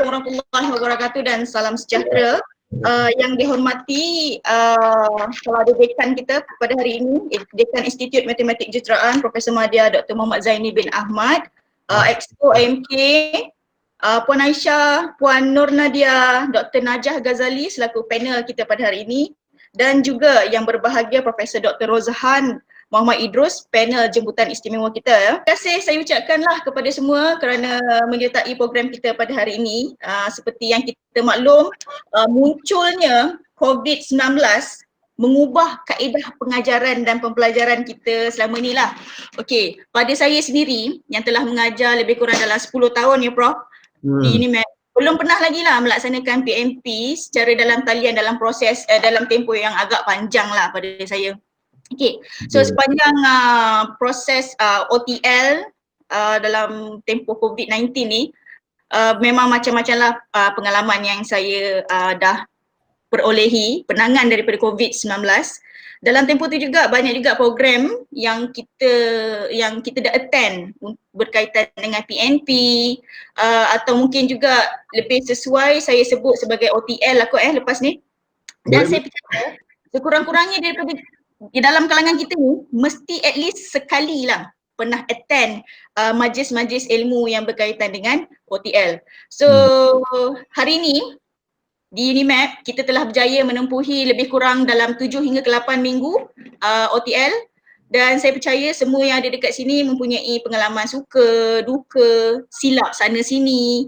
warahmatullahi wabarakatuh dan salam sejahtera. Yang dihormati salah ada dekan kita pada hari ini, Dekan Institut Matematik Juruteraan Profesor Madya Dr. Muhammad Zaini bin Ahmad, Exco AMK, Puan Aisyah, Puan Nur Nadia, Dr. Najah Ghazali selaku panel kita pada hari ini, dan juga yang berbahagia Profesor Dr. Rozhan, Muhammad Idrus, panel jemputan istimewa kita. Terima kasih saya ucapkanlah kepada semua kerana menyertai program kita pada hari ini. Seperti yang kita maklum, munculnya COVID-19 mengubah kaedah pengajaran dan pembelajaran kita selama inilah. Okey, pada saya sendiri yang telah mengajar lebih kurang dalam 10 tahun ya Prof, di UNIMED, belum pernah lagi lah melaksanakan PMP secara dalam talian dalam proses dalam tempoh yang agak panjang lah pada saya. Okay, so sepanjang proses OTL dalam tempoh COVID-19 ni, memang macam-macam lah pengalaman yang saya dah perolehi, penangan daripada COVID-19. Dalam tempoh tu juga banyak juga program yang kita dah attend berkaitan dengan PNP, atau mungkin juga lebih sesuai saya sebut sebagai OTL lah kot lepas ni. Dan saya percaya sekurang-kurangnya daripada di dalam kalangan kita ni mesti at least sekali lah pernah attend majlis-majlis ilmu yang berkaitan dengan OTL. So hari ni di UNIMED kita telah berjaya menempuhi lebih kurang dalam 7 hingga ke 8 minggu OTL, dan saya percaya semua yang ada dekat sini mempunyai pengalaman suka, duka, silap sana sini.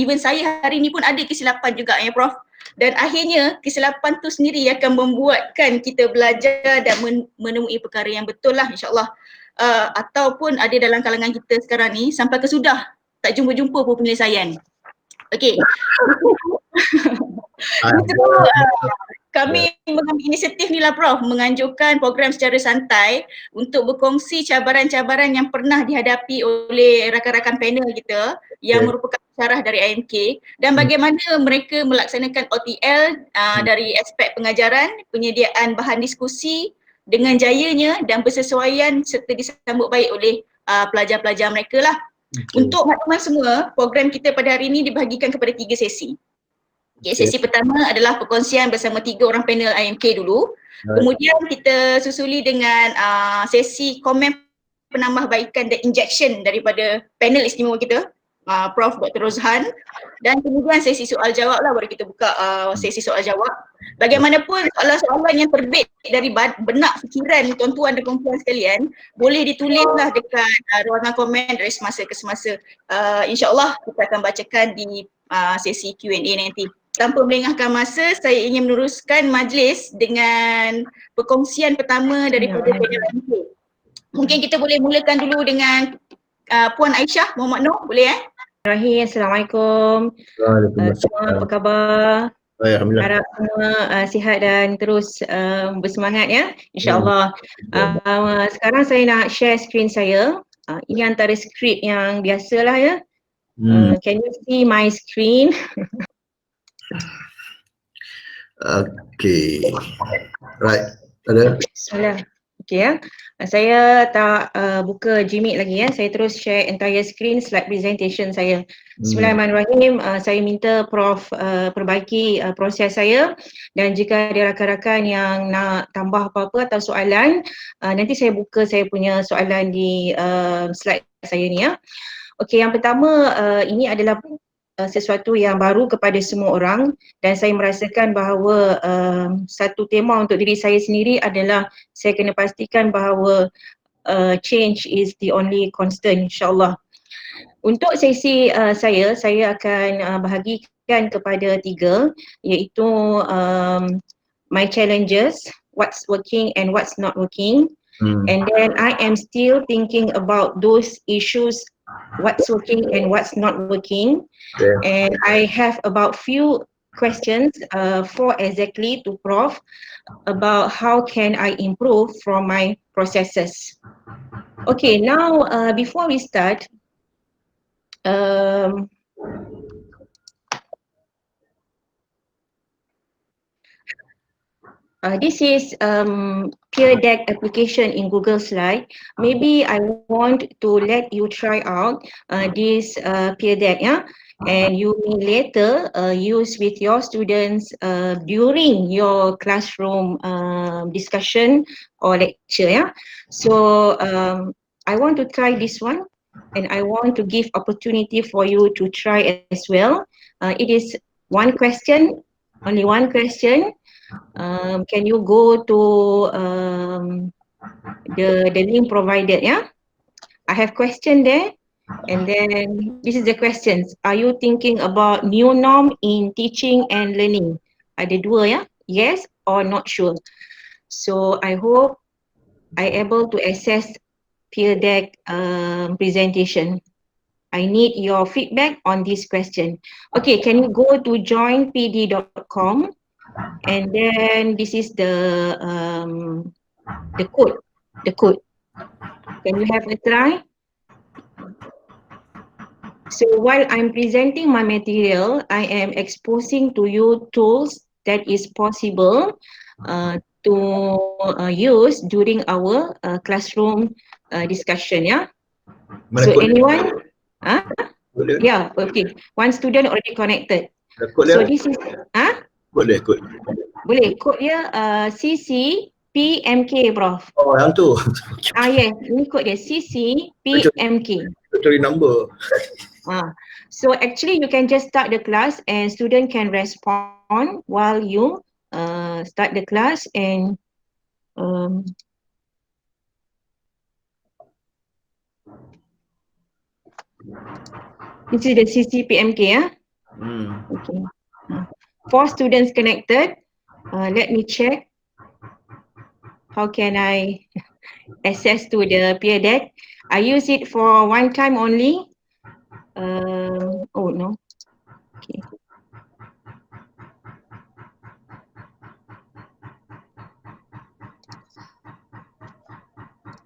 Even saya hari ni pun ada kesilapan juga ya Prof. Dan akhirnya kesilapan tu sendiri akan membuatkan kita belajar dan menemui perkara yang betul lah insyaAllah. Ataupun ada dalam kalangan kita sekarang ni sampai ke sudah tak jumpa-jumpa pun penyelesaian. Okey. Kami mengambil inisiatif ni lah Prof, menganjurkan program secara santai untuk berkongsi cabaran-cabaran yang pernah dihadapi oleh rakan-rakan panel kita yang merupakan syarah dari IMK, dan bagaimana mereka melaksanakan OTL dari aspek pengajaran, penyediaan bahan diskusi dengan jayanya dan bersesuaian serta disambut baik oleh pelajar-pelajar mereka lah. Untuk makluman semua, program kita pada hari ini dibahagikan kepada 3 sesi. Okay, sesi pertama adalah perkongsian bersama 3 orang panel IMK dulu. Kemudian kita susuli dengan sesi komen penambahbaikan dan injection daripada panel istimewa kita, Prof Dr. Rozhan, dan kemudian sesi soal jawab lah, baru kita buka sesi soal jawab. Bagaimanapun soalan-soalan yang terbit dari benak fikiran tuan-tuan dan puan-puan sekalian boleh ditulislah dekat ruangan komen dari semasa ke semasa. InsyaAllah kita akan bacakan di sesi Q&A nanti. Tanpa melengahkan masa, saya ingin meneruskan majlis dengan perkongsian pertama daripada panel IMK. Mungkin kita boleh mulakan dulu dengan Puan Aisyah Muhammad Noor, boleh Rahim, Assalamualaikum. Semua apa khabar? Alhamdulillah. Harap semua sihat dan terus bersemangat ya, insyaAllah. Sekarang saya nak share screen saya. Ini antara skrip yang biasalah ya. Can you see my screen? Okay. Right. Ada? Bismillah. Okay ya. Saya tak buka Gmeet lagi ya. Saya terus share entire screen slide presentation saya. Bismillahirrahmanirrahim. Saya minta Prof perbaiki proses saya, dan jika ada rakan-rakan yang nak tambah apa-apa atau soalan, nanti saya buka saya punya soalan di slide saya ni ya. Okey, yang pertama ini adalah sesuatu yang baru kepada semua orang, dan saya merasakan bahawa satu tema untuk diri saya sendiri adalah saya kena pastikan bahawa change is the only constant, insyaAllah. Untuk sesi saya akan bahagikan kepada 3, iaitu my challenges, what's working and what's not working, and then I am still thinking about those issues, what's working and what's not working. And I have about few questions, 4 exactly to Prof, about how can I improve from my processes. Okay, now before we start, this is peer deck application in Google Slide. Maybe I want to let you try out this peer deck ya. and you may later use with your students during your classroom discussion or lecture. Yeah. So I want to try this one, and I want to give opportunity for you to try as well. It is one question, only one question. Can you go to the link provided? Yeah. I have question there. And then this is the questions. Are you thinking about new norm in teaching and learning? Ada dua ya. Yes or not sure. So I hope I able to access peer deck presentation. I need your feedback on this question. Okay, can you go to joinpd.com, and then this is the code. The code. Can you have a try? So while I'm presenting my material, I am exposing to you tools that is possible to use during our classroom discussion. Yeah. Mana So kod dia? anyone? Huh? Kod dia? Yeah. Okay. One student already connected. Ada kod So dia? this is Kod dia, kod. boleh kod dia CCPMK, Prof. Oh, yang tu. Yes, ini kod dia CCPMK. Cari number. So actually you can just start the class and student can respond while you start the class, and this is the CCPMK. Okay. 4 students connected. Let me check. How can I access to the peer deck? I use it for one time only. Oh no. Okay.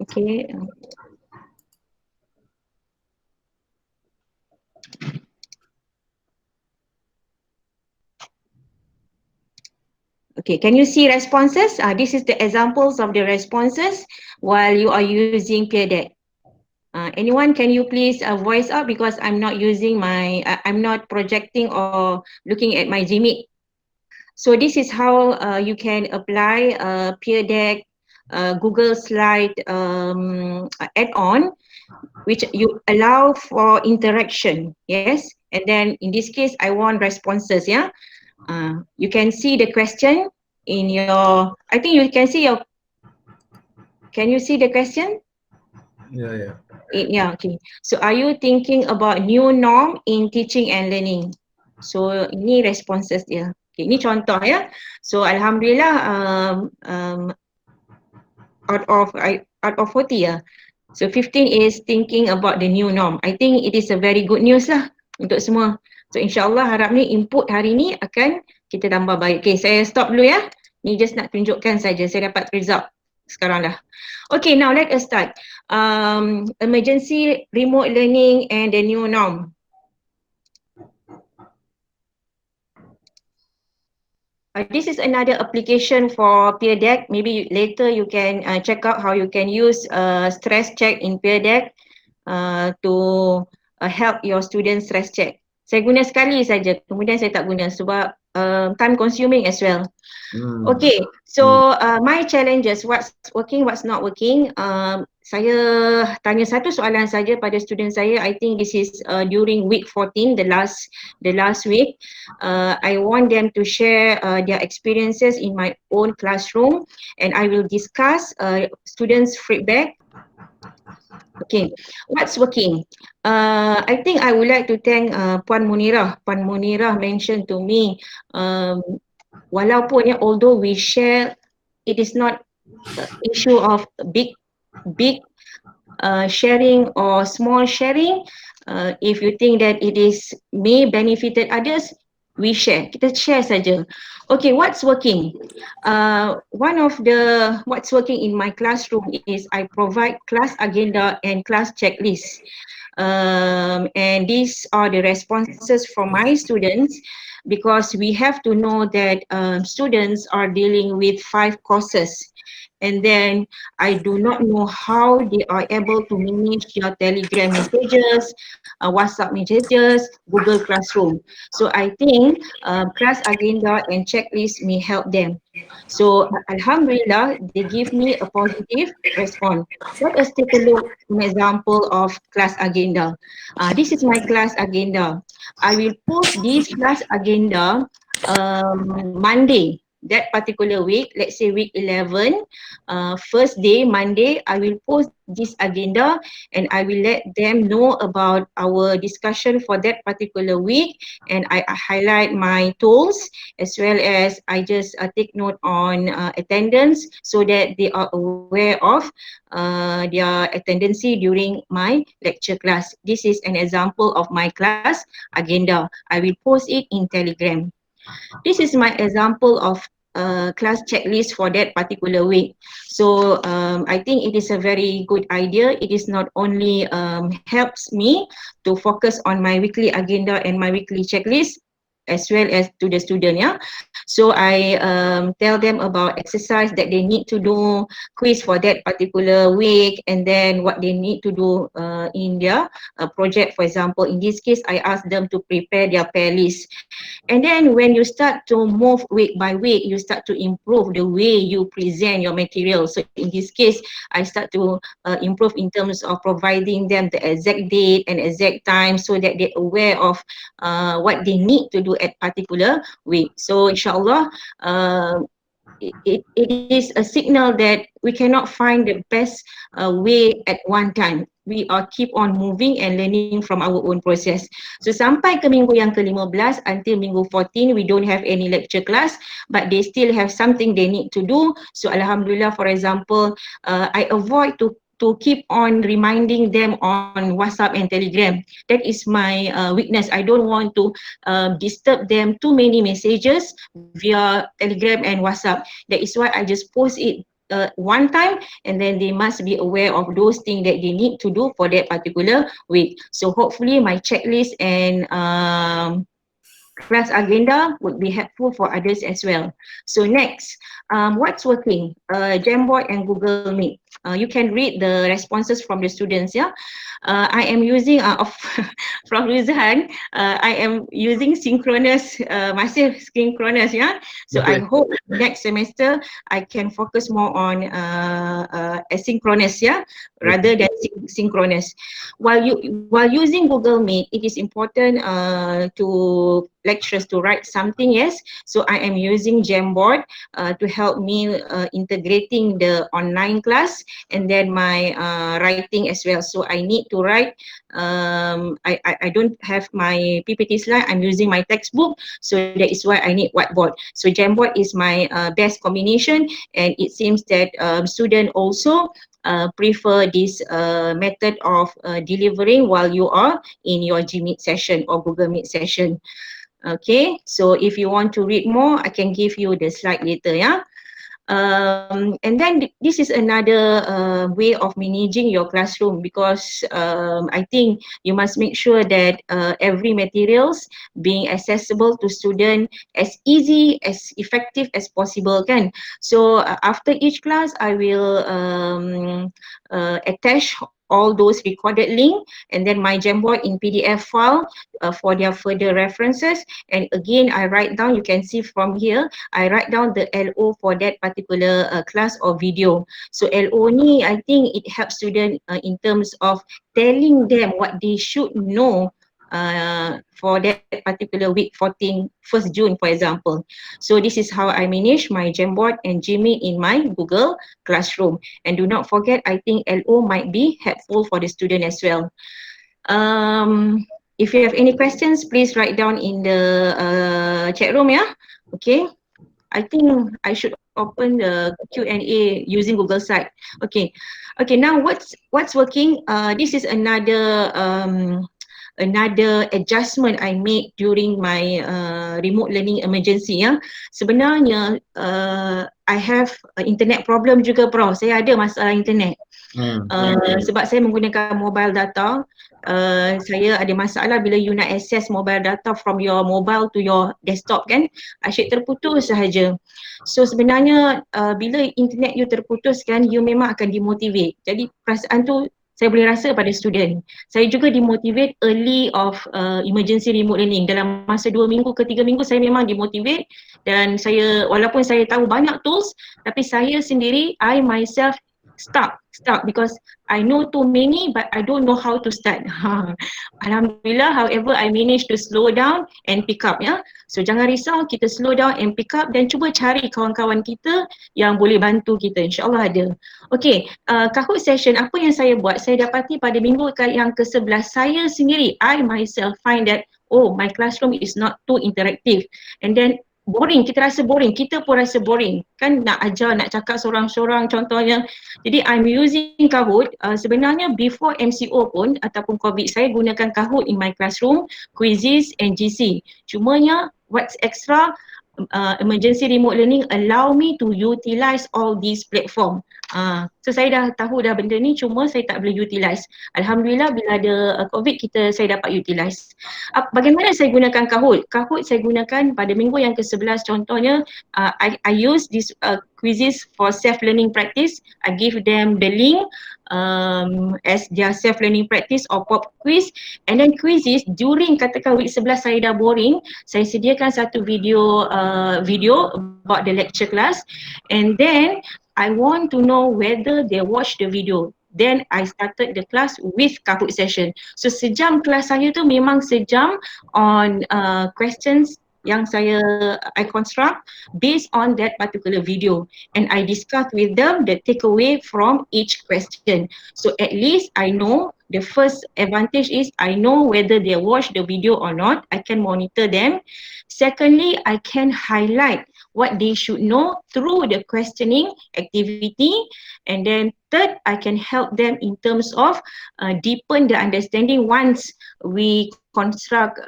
Okay. Okay, can you see responses? This is the examples of the responses while you are using peer deck. Anyone, can you please voice out, because I'm not using my, I'm not projecting or looking at my Gmeet. So this is how you can apply peer deck, Google Slide add-on, which you allow for interaction. Yes, and then in this case, I want responses. Yeah. You can see the question in your, I think you can see your, can you see the question? Yeah. Yeah, okay. So are you thinking about new norm in teaching and learning? So ini responses dia. Okay, ini contoh ya. So alhamdulillah out of 40 ya. So 15 is thinking about the new norm. I think it is a very good news lah untuk semua. So insyaAllah harap ni input hari ni akan kita tambah baik. Okay, saya stop dulu ya. Ni just nak tunjukkan saja saya dapat result sekarang dah. Okay, now let us start. Emergency remote learning and the new norm. This is another application for peer deck. Maybe later you can check out how you can use stress check in peer deck to help your students stress check. Saya guna sekali saja, kemudian saya tak guna sebab time consuming as well. Okay, so my challenges, what's working, what's not working. Saya tanya satu soalan saja pada student saya. I think this is during week 14, the last week. I want them to share their experiences in my own classroom, and I will discuss students' feedback. Okay, what's working? I think I would like to thank Puan Munirah. Puan Munirah mentioned to me, walaupun although we share, it is not issue of big sharing or small sharing. If you think that it is may benefited others, we share. Kita share saja. Okay, what's working? One of the what's working in my classroom is I provide class agenda and class checklist. And these are the responses from my students, because we have to know that students are dealing with 5 courses, and then I do not know how they are able to manage your Telegram messages, WhatsApp messages, Google Classroom. So I think class agenda and checklist may help them. So Alhamdulillah, they give me a positive response. Let us take a look an example of class agenda. This is my class agenda. I will post this class agenda Monday, that particular week, let's say week 11, first day, Monday, I will post this agenda and I will let them know about our discussion for that particular week, and I highlight my tools as well as I just take note on attendance so that they are aware of their attendance during my lecture class. This is an example of my class agenda. I will post it in Telegram. This is my example of class checklist for that particular week. So I think it is a very good idea. It is not only helps me to focus on my weekly agenda and my weekly checklist, as well as to the student, yeah. So I tell them about exercise that they need to do, quiz for that particular week, and then what they need to do in their project. For example, in this case, I ask them to prepare their pair list. And then when you start to move week by week, you start to improve the way you present your material. So in this case, I start to improve in terms of providing them the exact date and exact time so that they're aware of what they need to do at particular week. So inshallah, it is a signal that we cannot find the best way at one time. We are keep on moving and learning from our own process. So sampai ke minggu yang ke-15 until minggu 14, we don't have any lecture class, but they still have something they need to do. So alhamdulillah, for example, I avoid to keep on reminding them on WhatsApp and Telegram. That is my weakness. I don't want to disturb them too many messages via Telegram and WhatsApp. That is why I just post it one time, and then they must be aware of those things that they need to do for that particular week. So hopefully my checklist and class agenda would be helpful for others as well. So next, what's working? Jamboard and Google Meet. You can read the responses from the students, yeah. I am using from Rozhan, I am using synchronous, masih synchronous, yeah. So I hope next semester I can focus more on asynchronous, yeah, rather than synchronous. While using Google Meet, it is important to lecturers to write something, yes. So I am using Jamboard to help me integrating the online class and then my writing as well. So I need to write, I don't have my PPT slide, I'm using my textbook, so that is why I need whiteboard. So Jamboard is my best combination, and it seems that students also prefer this method of delivering while you are in your Gmeet session or Google Meet session. Okay, so if you want to read more, I can give you the slide later, yeah. And then this is another way of managing your classroom, because I think you must make sure that every materials being accessible to student as easy, as effective as possible, kan. So after each class, I will attach all those recorded link and then my Jamboard in PDF file for their further references. And again, I write down, you can see from here, I write down the LO for that particular class or video. So LO ni, I think it helps students in terms of telling them what they should know for that particular week, 1st June, for example. So this is how I manage my Jamboard and Gmeet in my Google Classroom. And do not forget, I think LO might be helpful for the student as well. If you have any questions, please write down in the chat room, yeah? Okay. I think I should open the Q&A using Google Site. Okay. Okay, now what's working? This is another adjustment I made during my remote learning emergency, ya. Sebenarnya I have internet problem juga, Prof. Saya ada masalah internet. Sebab saya menggunakan mobile data, saya ada masalah bila you nak access mobile data from your mobile to your desktop kan, asyik terputus sahaja. So sebenarnya bila internet you terputus kan, you memang akan demotivate. Jadi perasaan tu saya boleh rasa pada student. Saya juga demotivate early of emergency remote learning. Dalam masa 2 minggu ke 3 minggu saya memang demotivate, dan saya walaupun saya tahu banyak tools, tapi saya sendiri, I myself stuck because I know too many but I don't know how to start. Alhamdulillah, however I managed to slow down and pick up ya. So jangan risau, kita slow down and pick up dan cuba cari kawan-kawan kita yang boleh bantu kita, insyaAllah ada. Okay, Kahoot session apa yang saya buat, saya dapati pada minggu yang ke-11 saya sendiri, I myself find that my classroom is not too interactive, and then boring, kita rasa boring, kita pun rasa boring kan, nak ajar, nak cakap seorang-seorang contohnya. Jadi I'm using Kahoot, sebenarnya before MCO pun ataupun COVID saya gunakan Kahoot in my classroom, Quizizz and GC. Cumanya what's extra, emergency remote learning allow me to utilize all these platform. So saya dah tahu dah benda ni, cuma saya tak boleh utilize. Alhamdulillah bila ada COVID saya dapat utilize. Bagaimana saya gunakan Kahoot? Kahoot saya gunakan pada minggu yang ke-11 contohnya, I use this Quizizz for self-learning practice. I give them the link as their self-learning practice or pop quiz, and then Quizizz during katakan week 11 saya dah boring, saya sediakan satu video about the lecture class, and then I want to know whether they watch the video. Then I started the class with Kahoot session. So sejam kelas saya tu memang sejam on questions yang I construct based on that particular video, and I discuss with them the takeaway from each question. So at least I know, the first advantage is I know whether they watch the video or not. I can monitor them. Secondly, I can highlight what they should know through the questioning activity, and then third, I can help them in terms of deepen the understanding. Once we construct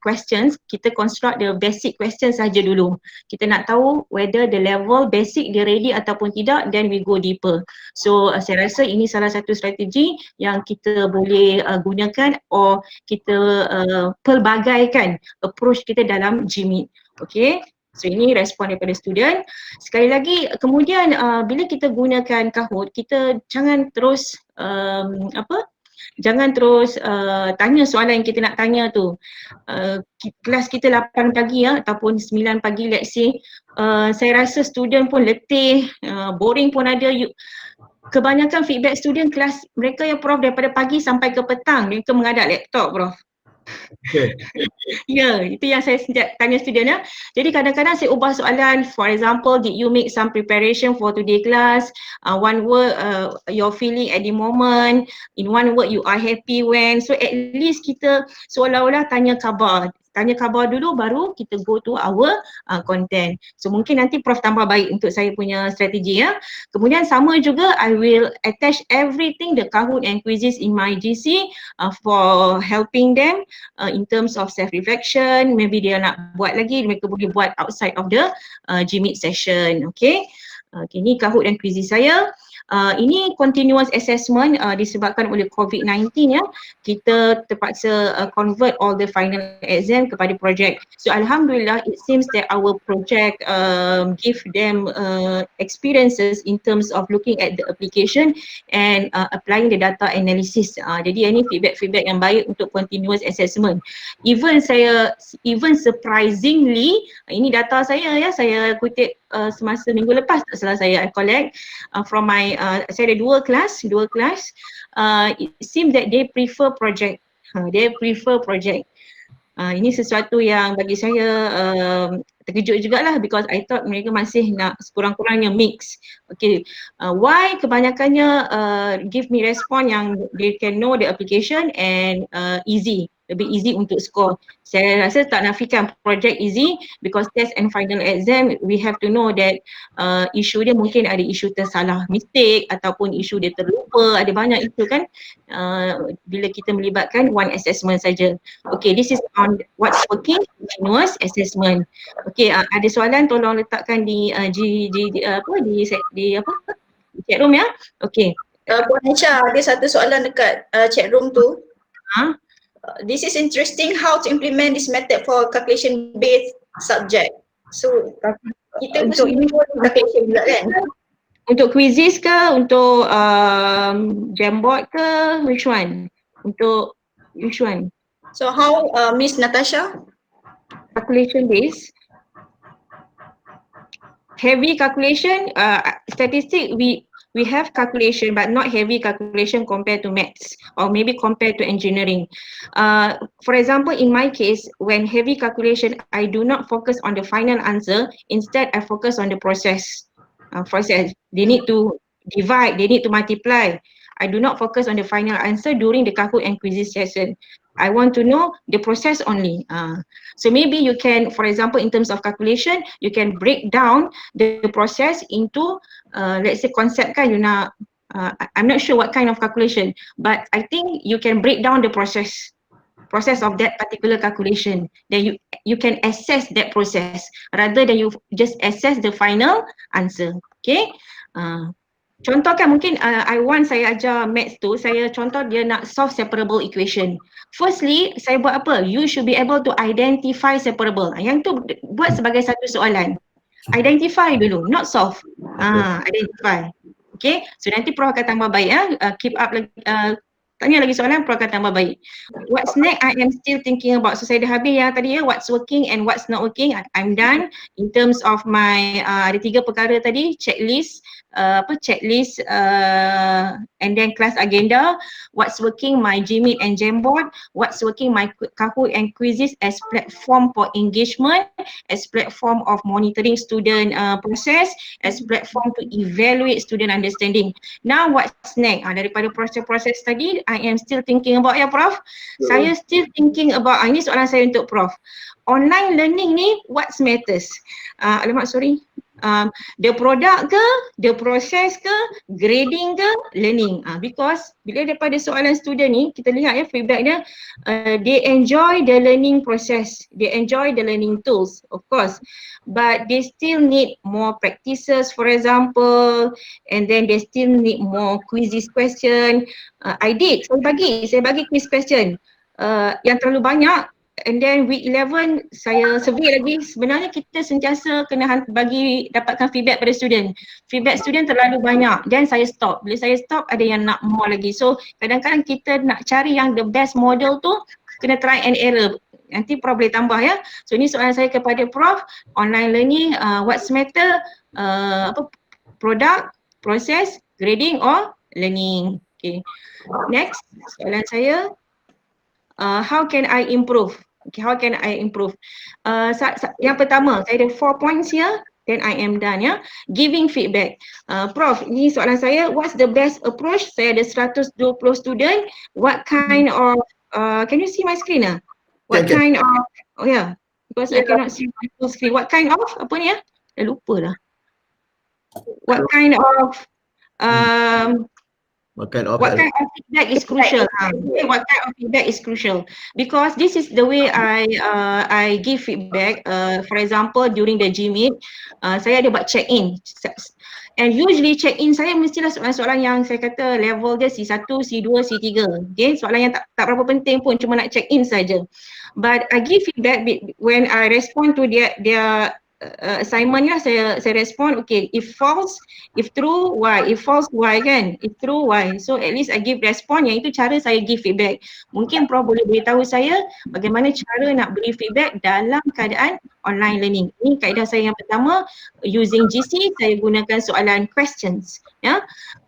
questions, kita construct the basic questions saja dulu. Kita nak tahu whether the level basic dia ready ataupun tidak, then we go deeper. So saya rasa ini salah satu strategi yang kita boleh gunakan, or kita pelbagaikan approach kita dalam GMeet. Okay. So ini respon daripada student. Sekali lagi, kemudian bila kita gunakan Kahoot, kita jangan terus tanya soalan yang kita nak tanya tu. Kelas kita 8 pagi ataupun 9 pagi let's say, saya rasa student pun letih, boring pun ada. Kebanyakan feedback student kelas mereka yang Prof daripada pagi sampai ke petang, mereka mengadap laptop Prof. Okay. Ya, itu yang saya tanya student ya. Jadi kadang-kadang saya ubah soalan, for example, did you make some preparation for today class? One word, your feeling at the moment. In one word, you are happy when. So at least kita seolah-olah tanya khabar dulu, baru kita go to our content. So mungkin nanti Prof tambah baik untuk saya punya strategi ya. Kemudian sama juga, I will attach everything, the Kahoot and Quizizz in my GC for helping them in terms of self-reflection. Maybe dia nak buat lagi, mereka boleh buat outside of the GMeet session. Okay. Ini Kahoot dan Quizizz saya. Ini continuous assessment disebabkan oleh COVID-19 ya. Kita terpaksa convert all the final exam kepada project. So Alhamdulillah, it seems that our project give them experiences in terms of looking at the application and applying the data analysis. Jadi ini feedback yang baik untuk continuous assessment. Even surprisingly, ini data saya ya, saya kutip semasa minggu lepas tak salah saya, I collect from my saya ada dua kelas, it seems that they prefer project. Ini sesuatu yang bagi saya terkejut jugalah, because I thought mereka masih nak sekurang-kurangnya mix. Okay, why kebanyakannya give me respon yang they can know the application and lebih easy untuk score. Saya rasa tak nafikan project easy, because test and final exam we have to know that isu dia mungkin ada isu tersalah mistake ataupun isu dia terlupa, ada banyak isu kan bila kita melibatkan one assessment saja. Okay, this is on what's working, continuous assessment. Okay, ada soalan tolong letakkan di chat room ya. Okay. Puan Aisyah, ada satu soalan dekat chat room tu. Ha? This is interesting how to implement this method for calculation based subject. So kita Untuk ini calculation juga kan? untuk Quizizz ke, untuk Jamboard ke, which one? Untuk which one? So how Miss Natasha? Calculation based. Heavy calculation, statistic we have calculation but not heavy calculation compared to maths or maybe compared to engineering. For example, in my case, when heavy calculation, I do not focus on the final answer. Instead, I focus on the process. They need to divide, they need to multiply. I do not focus on the final answer during the Kahoot and Quizizz session. I want to know the process only. So maybe you can, for example, in terms of calculation, you can break down the process into, let's say concept kan, you nak, I'm not sure what kind of calculation, but I think you can break down the process of that particular calculation. Then you can assess that process rather than you just assess the final answer. Okay. Contoh kan mungkin saya ajar maths tu, saya contoh dia nak solve separable equation. Firstly, saya buat apa? You should be able to identify separable. Yang tu buat sebagai satu soalan. Identify dulu, not solve. Identify. Okay, so nanti Prof akan tambah baik keep up lagi, tanya lagi soalan, Prof akan tambah baik. What's next, I am still thinking about. So saya dah habis yang tadi what's working and what's not working. I'm done in terms of my ada 3 perkara tadi, checklist, and then class agenda, what's working my Gmeet and Jamboard, what's working my Kahoot and Quizizz as platform for engagement, as platform of monitoring student process, as platform to evaluate student understanding. Now what's next? Daripada proses-proses tadi, I am still thinking about Prof. Saya still thinking about, ini soalan saya untuk Prof. Online learning ni, what matters? The product ke, the process ke, grading ke, learning. Because bila daripada soalan student ni, kita lihat feedback dia, they enjoy the learning process, they enjoy the learning tools, of course, but they still need more practices, for example, and then they still need more quizzes question. Saya bagi quiz question yang terlalu banyak. And then week 11 saya survey lagi, sebenarnya kita sentiasa kena dapatkan feedback pada student. Feedback student terlalu banyak dan saya stop. Bila saya stop ada yang nak more lagi. So kadang-kadang kita nak cari yang the best model tu kena try and error. Nanti Prof boleh tambah ya. So ini soalan saya kepada Prof, online learning what's matter, product, process, grading or learning. Okay. Next soalan saya. How can I improve? Okay, how can I improve? Yang pertama, saya ada 4 points here, then I am done ya. Giving feedback. Prof, ini soalan saya, what's the best approach? Saya ada 120 student. What kind of, can you see my screen? What kind of, because I cannot see my full screen. What kind of, apa ni Dah lupa lah. What kind of, what kind of feedback is crucial? What kind of feedback is crucial? Because this is the way I give feedback. For example, during the Gmeet, saya ada buat check-in. And usually check-in saya mestilah soalan-soalan yang saya kata level dia C1, C2, C3. Okay, soalan yang tak berapa penting pun, cuma nak check-in saja. But I give feedback when I respond to their assignment saya respond, okay, if false, if true, why, if false, why kan, if true, why. So at least I give respond, yang itu cara saya give feedback. Mungkin Prof boleh beritahu saya bagaimana cara nak beri feedback dalam keadaan online learning. Ini kaedah saya yang pertama, using GC saya gunakan soalan questions ya.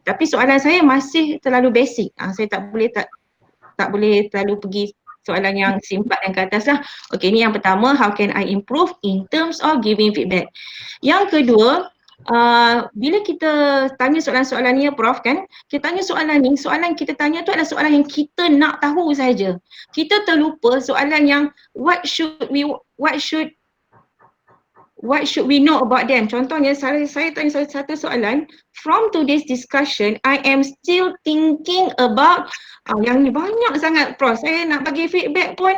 Tapi soalan saya masih terlalu basic. Saya tak boleh terlalu pergi soalan yang simpat dan ke atas lah. Okay, ni yang pertama, how can I improve in terms of giving feedback. Yang kedua, bila kita tanya soalan-soalan ni Prof kan, kita tanya soalan ni, soalan kita tanya tu adalah soalan yang kita nak tahu saja. Kita terlupa soalan yang what should we know about them. Contohnya saya tanya satu soalan, from today's discussion, I am still thinking about yang ni banyak sangat Prof. Saya nak bagi feedback pun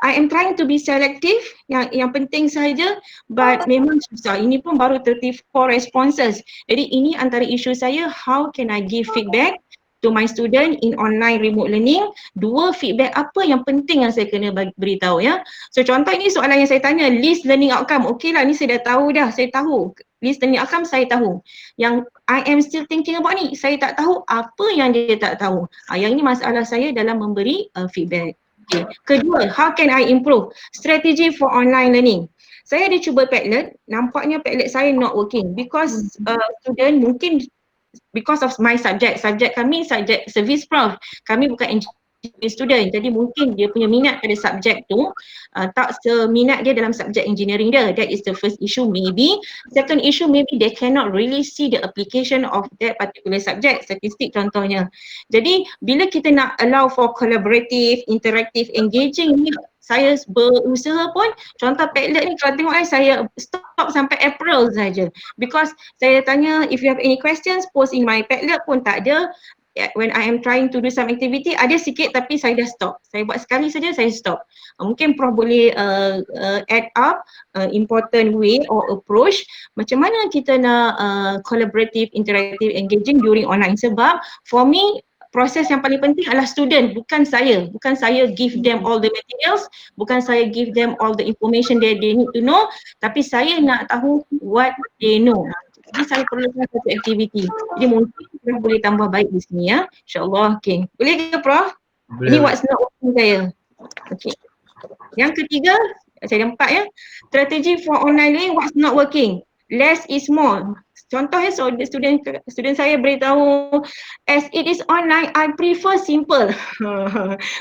I am trying to be selective, yang penting saja, but memang susah. Ini pun baru 34 responses. Jadi ini antara isu saya, how can I give feedback to my student in online remote learning. 2, feedback apa yang penting yang saya kena beritahu ya. So contoh ini soalan yang saya tanya, list learning outcome. Okey lah, ni saya dah tahu dah, saya tahu. List learning outcome saya tahu. Yang I am still thinking about ni, saya tak tahu apa yang dia tak tahu. Yang ini masalah saya dalam memberi feedback. Okay. Kedua, how can I improve? Strategy for online learning. Saya ada cuba Padlet, nampaknya Padlet saya not working because student mungkin because of my subject kami subject service prof, kami bukan engineering student, jadi mungkin dia punya minat pada subjek tu tak seminat dia dalam subjek engineering dia. That is the first issue maybe. Second issue maybe they cannot really see the application of that particular subject, statistik contohnya. Jadi bila kita nak allow for collaborative, interactive, engaging ni, saya berusaha pun, contoh Padlet ni kalau tengok saya stop sampai April saja because saya tanya if you have any questions post in my Padlet pun tak ada. When I am trying to do some activity ada sikit tapi saya dah stop. Saya buat sekali saja saya stop. Mungkin Prof boleh add up important way or approach macam mana kita nak collaborative, interactive, engaging during online, sebab for me proses yang paling penting adalah student, bukan saya. Bukan saya give them all the materials, bukan saya give them all the information that they need to know, tapi saya nak tahu what they know. Jadi saya perlukan satu aktiviti. Jadi mungkin Prof boleh tambah baik di sini ya. InsyaAllah. Okay. Boleh ke Prof? Boleh. Ini what's not working saya. Okay. Yang ketiga, saya ada 4 ya. Strategi for online learning, what's not working? Less is more. Contoh ya, so student saya beritahu, as it is online, I prefer simple.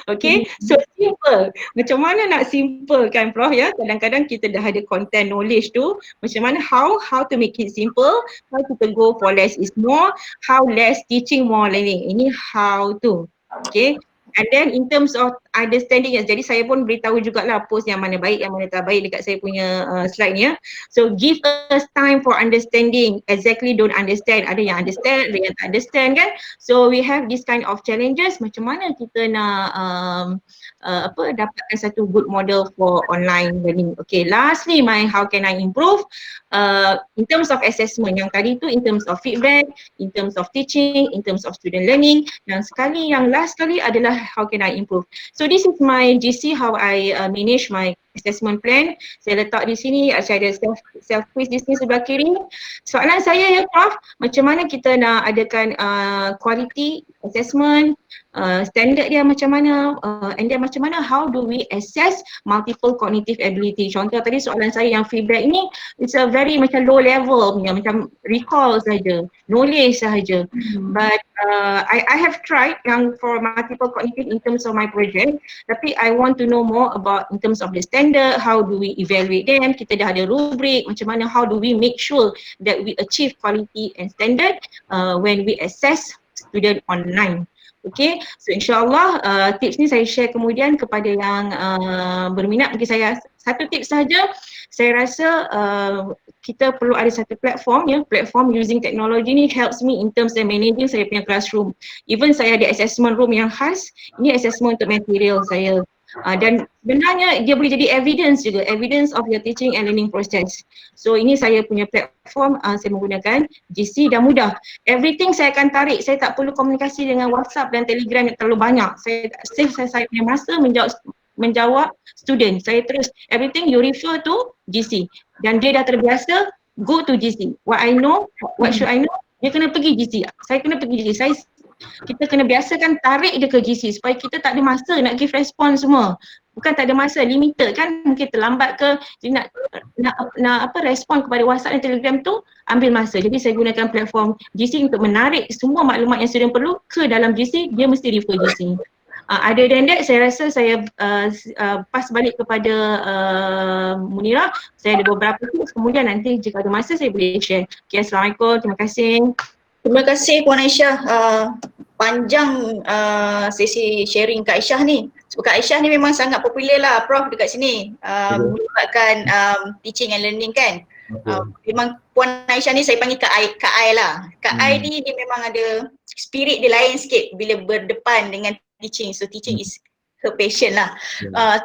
Okay, so simple. Macam mana nak simple kan Prof ya? Kadang-kadang kita dah ada content knowledge tu, macam mana how to make it simple, how to go for less is more, how less teaching more learning. Ini how to. Okay. And then in terms of understanding, jadi saya pun beritahu jugalah post yang mana baik, yang mana tak baik dekat saya punya slide ni ya. So give us time for understanding, exactly don't understand, ada yang understand, ada yang tak understand kan. So we have this kind of challenges, macam mana kita nak dapatkan satu good model for online learning. Okay, lastly how can I improve? In terms of assessment, yang tadi tu in terms of feedback, in terms of teaching, in terms of student learning, yang last sekali adalah how can I improve. So this is my GC, how I manage my assessment plan. Saya letak di sini, saya ada self quiz di sini sebelah kiri. Soalan saya ya Prof, macam mana kita nak adakan quality assessment, standard dia macam mana, and then macam mana how do we assess multiple cognitive ability. Contoh tadi soalan saya yang feedback ni, it's a very macam low level punya, macam recall saja, knowledge sahaja. But I have tried yang for multiple cognitive in terms of my project, tapi I want to know more about in terms of the standard, how do we evaluate them, kita dah ada rubric, macam mana how do we make sure that we achieve quality and standard when we assess student online. Okay, so insyaAllah tips ni saya share kemudian kepada yang berminat. Bagi saya satu tips saja, saya rasa kita perlu ada satu platform ya, platform using technology ni helps me in terms of managing saya punya classroom. Even saya ada assessment room yang khas, ini assessment untuk material saya. Dan sebenarnya dia boleh jadi evidence juga, evidence of your teaching and learning process. So ini saya punya platform, saya menggunakan GC dan mudah. Everything saya akan tarik, saya tak perlu komunikasi dengan WhatsApp dan Telegram yang terlalu banyak. Saya punya masa menjawab student. Saya terus everything you refer to GC. Dan dia dah terbiasa go to GC. What I know, what should I know? Dia kena pergi GC. Saya kena pergi GC. Kita kena biasakan tarik dia ke GC supaya kita tak ada masa nak give respon semua. Bukan tak ada masa, limited kan, mungkin terlambat ke, jadi nak respon kepada WhatsApp dan Telegram tu ambil masa. Jadi saya gunakan platform GC untuk menarik semua maklumat yang student perlu ke dalam GC, dia mesti refer GC. Other than that, saya rasa saya pass balik kepada Munira. Saya ada beberapa tips, kemudian nanti jika ada masa saya boleh share. Okay, Assalamualaikum, terima kasih. Terima kasih Puan Aisyah. Panjang sesi sharing Kak Aisyah ni. So, Kak Aisyah ni memang sangat popular lah Prof dekat sini. Melibatkan teaching and learning kan. Memang Puan Aisyah ni saya panggil Kak Ai lah. Kak Ai ni dia memang ada spirit dia lain sikit bila berdepan dengan teaching. So teaching is her passion lah.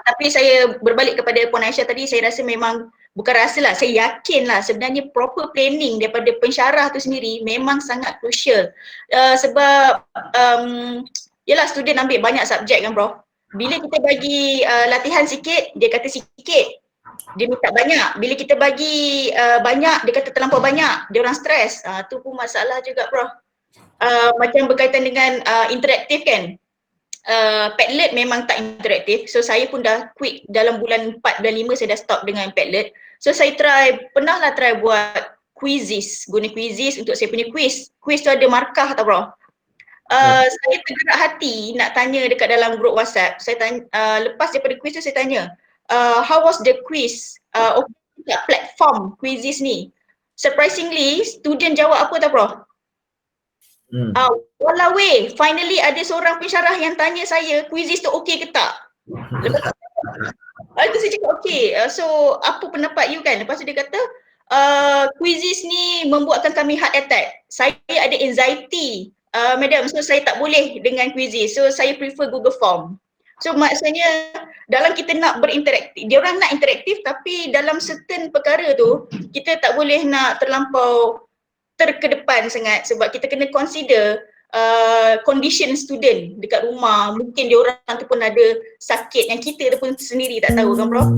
Tapi saya berbalik kepada Puan Aisyah tadi, saya rasa memang, bukan rasa lah, saya yakin lah sebenarnya proper planning daripada pensyarah tu sendiri memang sangat crucial. Sebab yelah, student ambil banyak subjek kan Prof. Bila kita bagi latihan sikit, dia kata sikit. Dia minta banyak. Bila kita bagi banyak, dia kata terlampau banyak. Dia orang stres. Tu pun masalah juga Prof. Macam berkaitan dengan interaktif kan. Padlet memang tak interaktif. So saya pun dah quit dalam bulan 4, bulan 5 saya dah stop dengan Padlet. So saya pernah try buat Quizizz. Guna Quizizz untuk saya punya quiz. Quiz tu ada markah tau Prof. Saya tergerak hati nak tanya dekat dalam grup WhatsApp. Saya tanya, lepas daripada quiz tu saya tanya, how was the quiz? Okay, platform Quizizz ni. Surprisingly, student jawab apa tau Prof? Walau weh, finally ada seorang pensyarah yang tanya saya, Quizizz tu okey ke tak? Lepas tu saya cakap okey. So apa pendapat you kan? Lepas tu dia kata, Quizizz ni membuatkan kami heart attack. Saya ada anxiety. Madam, so saya tak boleh dengan Quizizz. So saya prefer Google Form. So maksudnya dalam kita nak berinteraktif, dia orang nak interaktif tapi dalam certain perkara tu kita tak boleh nak terlampau terkedepan sangat sebab kita kena consider condition student dekat rumah. Mungkin dia orang tu pun ada sakit yang kita tu pun sendiri tak tahu kan Prof.